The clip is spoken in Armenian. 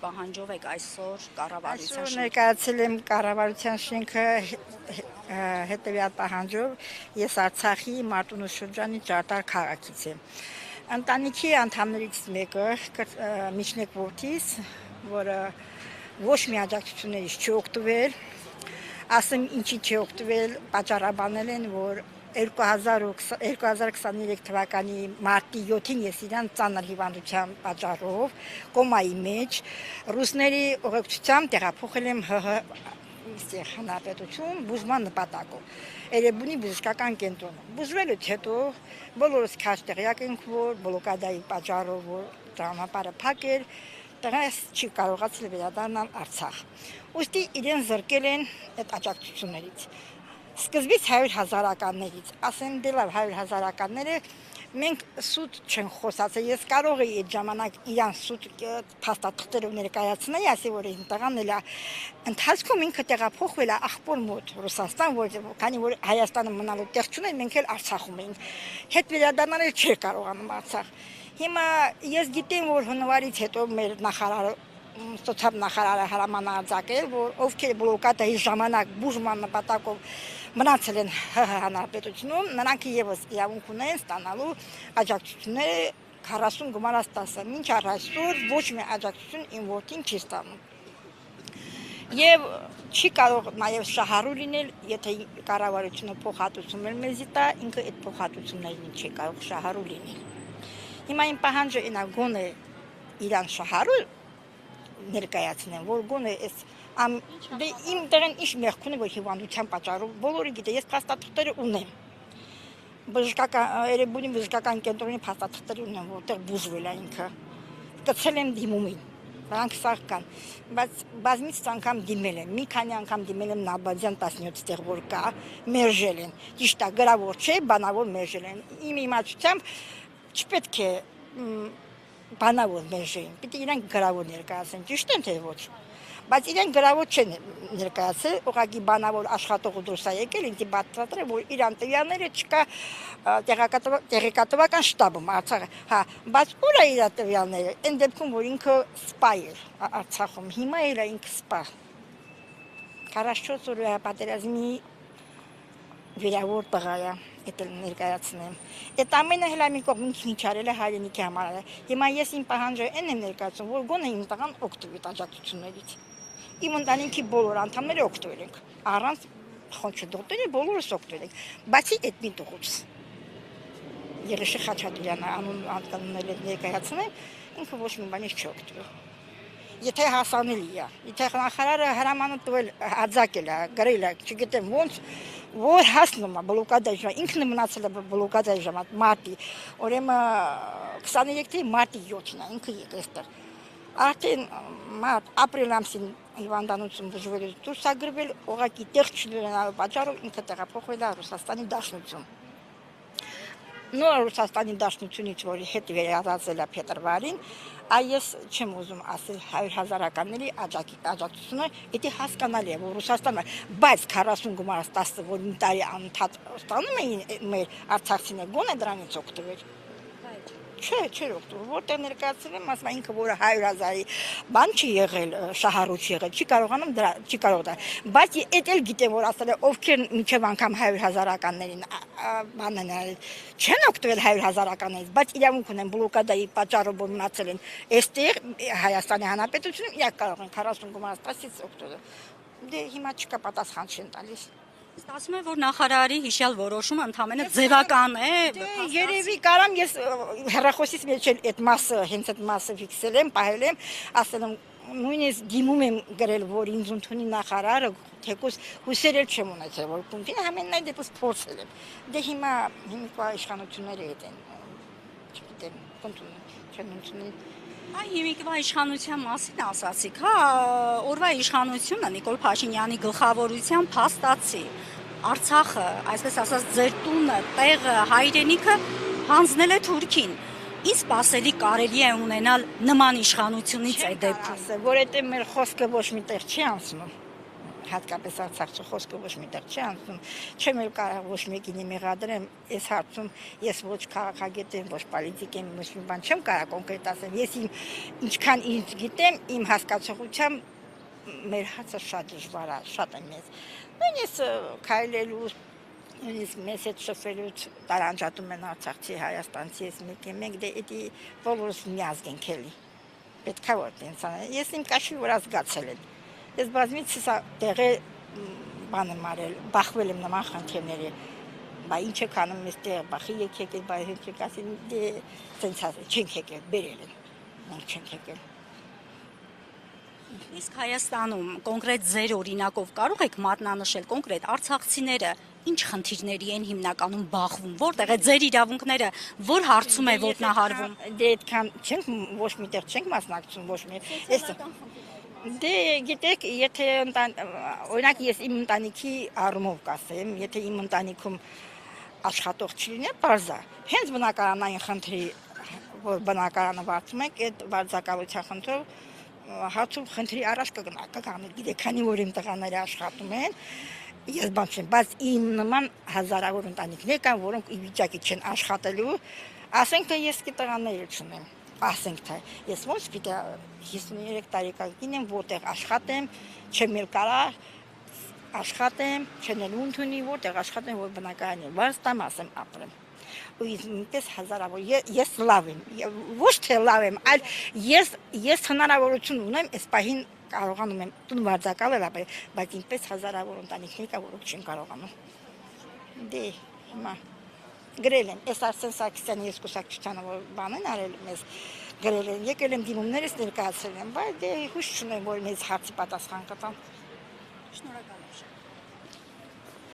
պահանջով եք այսօր կառավարության Այսօր շենքը։ ներկայացել եմ կառավարության շենքը հետևյալ պահանջով, ես Արցախի Մարտունու շրջանի Ճարտար քաղաքից եմ։ Ընտանիքի անդամներից մեկը Միջնեկ որդիս, որը ոչ մի աջակցություններից չի օգտվել, ասեմ ինչի չի օգտվել, պատճառաբանել են, որ 2023 թվականի մարտի 7-ին ես իրան ծանր հիվանդության պատճառով կոմայի մեջ ռուսների ուղեկցությամբ տեղափոխել եմ ՀՀ հանրապետություն բուժման նպատակով Էրեբունի բժշկական կենտրոնում։ Բուժվելուց հետո բոլորս քաշ տեղյակ ենք, որ բլոկադայի պատճառով որ ճանապարհը փակ էր, տեղս չի կարողացել վերադառնալ Արցախ։ Ուստի իրեն զրկել են այդ աջակցություններից։ Սկզբից 100,000-ականներից, ասեմ դե լավ 100,000-ականները մենք սուտ չեն խոսացել, ես կարող էի այդ ժամանակ իրան սուտ փաստաթղթերով ներկայացնել, ասի որ այն տղան էլ ընթացքում ինքը տեղափոխվել է աղբոր մոտ Ռուսաստան, քանի որ Հայաստանը մնալու տեղ չուներ, մենք էլ Արցախում էինք։ Հետ վերադառնալ չէր կարողանում Արցախ։ Հիմա ես գիտեմ, որ հունվարից հետո մեր նախարարը սոցիալ նախարարը հրաման արձակել, որ ովքեր բլոկադայի ժամանակ բուժման նպատակով մնացել են ՀՀ հանրապետությունում, նրանք եւս իրավունք ունեն ստանալու աջակցությունները 40 գումարած 10-ը։ Մինչ այսօր ոչ մի աջակցություն իմ որդին չի ստանում։ Եվ չի կարող նաև շահառու լինել, եթե կառավարությունը փոխհատուցում էլ մեզի տա, ինքը այդ փոխհատուցումներին չի կարող շահառու լինել։ Հիմա իմ պահանջը ինա գոնե իրան շահառու ներկայացնեմ, որ գոնե այս դե իմ տեղեն ինչ մեղք ունի, որ հիվանդության պատճառով բոլորը գիտեն, ես փաստաթղթերը ունեմ։ Էրեբունի բժշկական կենտրոնի փաստաթղթերը ունեմ, որտեղ բուժվել է ինքը։ Գցել եմ դիմումին, նրանք սաղ կան, բայց բազմից անգամ դիմել եմ, մի քանի անգամ դիմել եմ Նաբադյան 17 տեղ որ կա, մերժել են։ Ճիշտ է, գրավոր չէ, բանավոր մերժել են։ Իմ իմացությամբ չպետք է բանավոր մերժեին, պիտի իրենք գրավոր ներկայացեն, ճիշտ են թե ոչ։ Բայց իրենք գրավոր չեն ներկայացել, ուղղակի բանավոր աշխատողը դուրս է եկել, ինձ բացատրել, որ իրան տվյալները չկա տեղեկատվական շտաբում Արցախը։ Հա, բայց ուր է իր տվյալները։ Այն դեպքում, որ ինքը սպա էր Արցախում, հիմա էլ է ինքը սպա։ 44 օրյա պատերազմի վիրավոր տղա է, դա ներկայացնեմ։ Այդ ամենը հենց մի կողմից ինչ արել է հայրենիքի համար։ Հիմա ես իմ պահանջը այն եմ ներկայացնում, որ գոնե իմ տղան օգտվի աջակցություններից։ Իմ ընտանիքի բոլոր անդամները օգտվել ենք, առանց խոնչդոտերի բոլորս օգտվել ենք, բացի այդ մի տղուց։ Երեշե Խաչատրյանը անունն ներկայացնեմ, ինքը ոչ մի բանից չի օգտվել։ Եթե հասանելի է, եթե նախարարը հրամանը տվել, արձակել է, գրել է, չգիտեմ ոնց, որ հասնում է բլոկադայի ժամանակ, ինքն մնացել է բլոկադայի ժամանակ մարտի, ուրեմն 23 մարտի 7-ին է, ինքը եկել այստեղ։ Արդեն ապրիլ ամսին հիվանդանոցում բուժվելուց դուրս է գրվել, ուղղակի տեղ չունենալու պատճառով ինքը տեղափոխվել է Ռուսաստանի Դաշնություն։ Նոր Ռուսաստանի Դաշնությունից, որի հետ վերադարձել է փետրվարին, այս չեմ ուզում ասել 100,000-ականների աջակցությունը, դա հասկանալի է, որ Ռուսաստանը, բայց 40 գումարած 10-ը, որ մի տարի անընդհատ ստանում էին մեր արցախցիները, գոնե դրանից օգտվել։ Չէ, օգտվել, որտեղ ներկայացել եմ, ասում ինքը որ 100,000-ի բան չի եղել, շահառու չի եղել, չի կարող դա։ Բայց էդ էլ գիտեմ, որ ասել է, ովքեր մինչև անգամ 100,000-ականներին բանն չեն օգտվել 100,000-ականներից, բայց իրավունք ունեն բլոկադայի պատճառով որ մնացել են այստեղ Հայաստանի Հանրապետությունում, իրենք կարող են 40 գումարած 10-ից օգտվել։ Դե հիմա չկա պատասխան չեն տալիս։ Ստացվում է, որ նախարարի հիշյալ որոշումը ընդհանրապես ձևական է։ Երևի կարամ ես հեռախոսից մեջ էլ այդ մասը, հենց այդ մասը ֆիքսել եմ, պահել եմ, ասել եմ նույնիսկ դիմում եմ գրել, որ ինձ ընդունի նախարարը, թեկուզ հույսեր էլ չեմ ունեցել, որ կունտին ամենայն դեպս փորձել եմ։ Դե հիմա հիմիկվա իշխանությունները են, չգիտեմ, չեն ընդունել։ Այ հիմիկվա իշխանության մասին ասացիք, հա, օրվա իշխանությունը Նիկոլ Փաշինյանի գլխավորությամբ փաստացի Արցախը, այսպես ասած, ձեր տունը, տեղը, հայրենիքը հանձնել է Թուրքին։ Ինչ սպասելի կարելի է ունենալ նման իշխանությունից այդ դեպքում, որ այդ մեր խոսքը ոչ մի տեղ չի անցնում։ հատկապես Արցախցի խոսքը ոչ միտեղ չի անցնում, չեմ էլ կարող ոչ մեկին մեղադրեմ, այս հարցում ես ոչ քաղաքագետ եմ, ոչ պոլիտիկ եմ, ոչ մի բան չեմ կարող կոնկրետ ասել, ես ինչքան ինձ գիտեմ, իմ հասկացողությամբ մեր հացը շատ դժվար է, շատ է մեծ, նույնիսկ քայլելու, նույնիսկ մեզ հետ շփվելուց տարանջատում են Արցախցի, Հայաստանցի, ես մենք դե էդի բոլորս միազգ ենք էլի, պետք է որ տենց անեն, ես իմ կաշի վրա զգացել եմ, ես բազմիցս տեղի բան եմ արել, բախվել եմ նման խնդիրների, բա ինչ եք անում ես տեղ, բախի եկեք, բա հենց եք ասել, դե տենց ասել, չենք եկել, բերել են, մենք չենք եկել։ Իսկ Հայաստանում կոնկրետ ձեր օրինակով կարող եք մատնանշել կոնկրետ արցախցիները ինչ խնդիրների են հիմնականում բախվում, որտեղ է ձեր իրավունքները, որ հարցում է ոտնահարվում։ Դե այդքան չենք ոչ միտեղ չենք մասնակցում, ոչ մի։ Դե գիտեք, եթե օրինակ ես իմ ընտանիքի առումով կասեմ, եթե իմ ընտանիքում աշխատող չլինի, բարձա։ Հենց բնակարանային խնդրի, որ բնակարանը վարձում եք, այդ վարձակալության խնդրով հացում խնդրի առաջ կգնա, գիտեք, քանի որ իմ տղաները աշխատում են, ես բան չեմ, բայց իմ նման հազարավոր ընտանիքներ կան, որոնք ի վիճակի չեն աշխատելու, ասենք թե ես տղաներ չունեմ, ասենք թե ես ոնց պիտի 53 տարեկան եմ, որտեղ աշխատեմ, չեմ էլ կարող աշխատեմ, չեն էլ ունի, որտեղ աշխատեմ, որ բնակարանի վարձ տամ, ասեմ ապրեմ։ Ու ինքս հազարավոր ես լավ եմ, ոչ թե լավ եմ, այլ ես հնարավորություն ունեմ, այս պահին կարողանում եմ տուն վարձակալել, բայց ինքս հազարավոր ընտանիքներ կա, որոնք չեն կարողանում։ Դե հիմա գրել եմ, այս Արսեն Սարգսյանի երկուսակցությանը որ բան են արել մեզ, գրել են, եկել եմ դիմումներս ներկայացրել եմ, բայց դե հույս չունեմ, որ մեզ հարցի պատասխան կտան։ Շնորհակալ